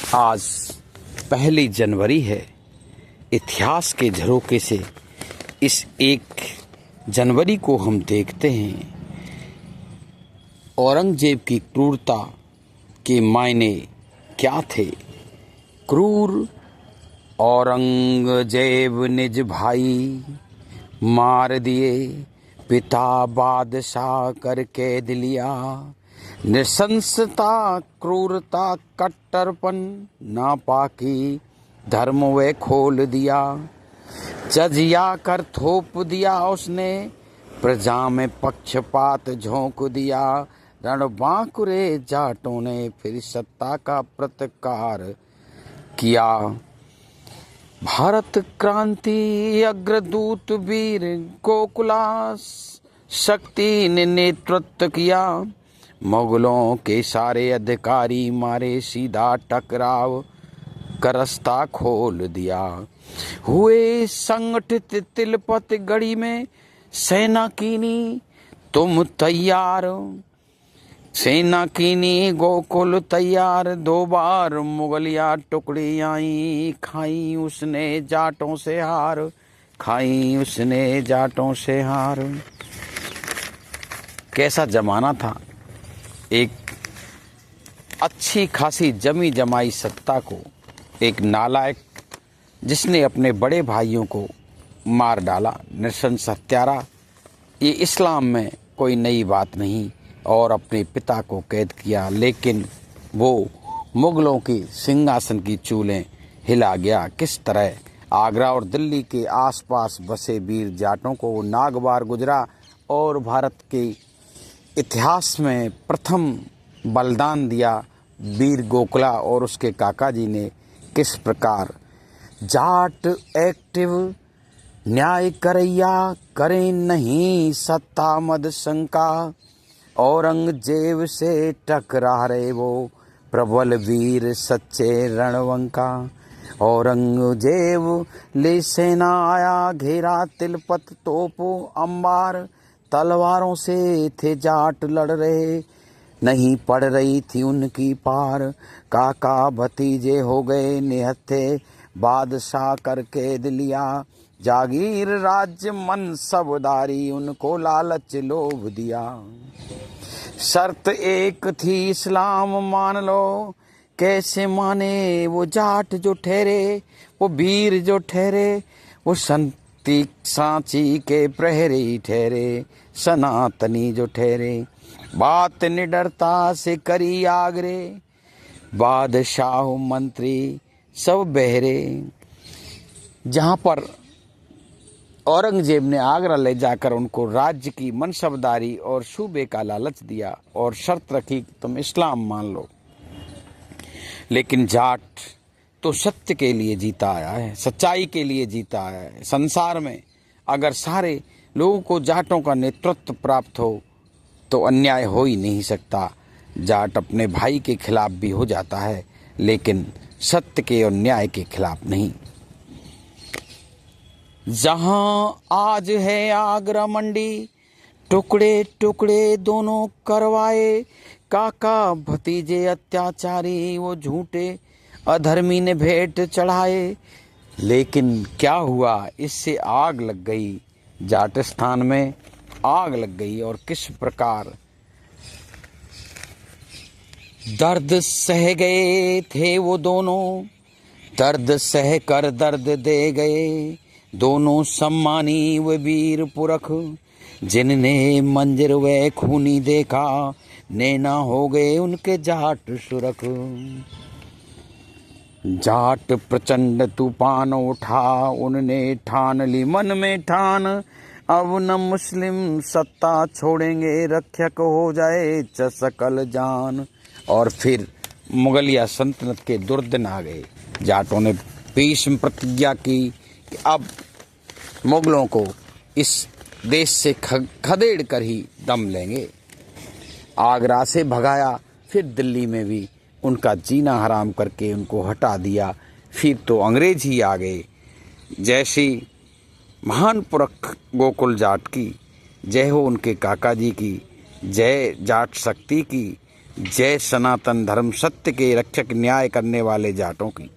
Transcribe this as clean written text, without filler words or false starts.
आज 1 जनवरी है। इतिहास के झरोके से इस 1 जनवरी को हम देखते हैं। औरंगजेब की क्रूरता के मायने क्या थे? क्रूर औरंगजेब निज भाई मार दिए, पिता बादशाह कर कैद लिया। नृशंसता, क्रूरता, कट्टरपन, नापाकी धर्म वे खोल दिया। जजिया कर थोप दिया उसने, प्रजा में पक्षपात झोंक दिया। रणबांकुरे जाटों ने फिर सत्ता का प्रतिकार किया। भारत क्रांति अग्रदूत वीर गोकुला शक्ति ने नेतृत्व किया। मुगलों के सारे अधिकारी मारे, सीधा टकराव का रास्ता खोल दिया। हुए संगठित तिलपत गढ़ी में, सेना कीनी तुम तैयार। सेना कीनी गोकुल तैयार, 2 बार मुगलिया टुकड़ी आई। खाई उसने जाटों से हार, खाई उसने जाटों से हार। कैसा जमाना था। एक अच्छी खासी जमी जमाई सत्ता को एक नालायक जिसने अपने बड़े भाइयों को मार डाला, नृशंस हत्यारा। ये इस्लाम में कोई नई बात नहीं। और अपने पिता को कैद किया, लेकिन वो मुगलों की सिंहासन की चूलें हिला गया। किस तरह आगरा और दिल्ली के आसपास बसे वीर जाटों को वो नागवार गुजरा और भारत के इतिहास में प्रथम बलिदान दिया वीर गोकुला और उसके काका जी ने। किस प्रकार जाट एक्टिव न्याय करैया, करें नहीं सत्ता मद शंका। औरंगजेब से टकरा रहे वो, प्रबल वीर सच्चे रणवंका। औरंगजेब ले सेना आया घेरा, तिलपत तोपो अंबार। तलवारों से थे जाट लड़ रहे, नहीं पड़ रही थी उनकी पार। काका भतीजे हो गए निहत्थे, बादशाह कर कैद लिया। जागीर राज्य मनसबदारी, उनको लालच लोभ दिया। शर्त एक थी इस्लाम मान लो, कैसे माने वो जाट जो ठहरे, वो वीर जो ठहरे। वो संती सांची के प्रहरी ठहरे, सनातनी जो ठहरे। बात निडरता से करी आगरे, बादशाह मंत्री सब बहरे। जहाँ पर औरंगजेब ने आगरा ले जाकर उनको राज्य की मनसबदारी और सूबे का लालच दिया और शर्त रखी कि तुम इस्लाम मान लो। लेकिन जाट तो सत्य के लिए जीता आया है, सच्चाई के लिए जीता आया है। संसार में अगर सारे लोगों को जाटों का नेतृत्व प्राप्त हो तो अन्याय हो ही नहीं सकता। जाट अपने भाई के खिलाफ भी हो जाता है, लेकिन सत्य के और न्याय के खिलाफ नहीं। जहां आज है आगरा मंडी, टुकड़े टुकड़े दोनों करवाए। काका भतीजे अत्याचारी, वो झूठे अधर्मी ने भेंट चढ़ाए। लेकिन क्या हुआ, इससे आग लग गई, जाटिस्तान में आग लग गई। और किस प्रकार दर्द सह गए थे वो दोनों, दर्द सह कर दर्द दे गए। दोनों सम्मानी व वीर पुरख, जिनने मंजर व खूनी देखा, नैना हो गए उनके जाट सुरख। जाट प्रचंड तूफान उठा, उनने ठान ली मन में ठान। अब न मुस्लिम सत्ता छोड़ेंगे, रक्षक हो जाए सकल जान। और फिर मुगलिया सल्तनत के दुर्दिन आ गए। जाटों ने भीष्म प्रतिज्ञा की कि अब मुगलों को इस देश से खदेड़ कर ही दम लेंगे। आगरा से भगाया, फिर दिल्ली में भी उनका जीना हराम करके उनको हटा दिया। फिर तो अंग्रेज ही आ गए। जैसी महान पुरख गोकुल जाट की जय हो, उनके काका जी की जय, जाट शक्ति की जय सनातन धर्म, सत्य के रक्षक, न्याय करने वाले जाटों की।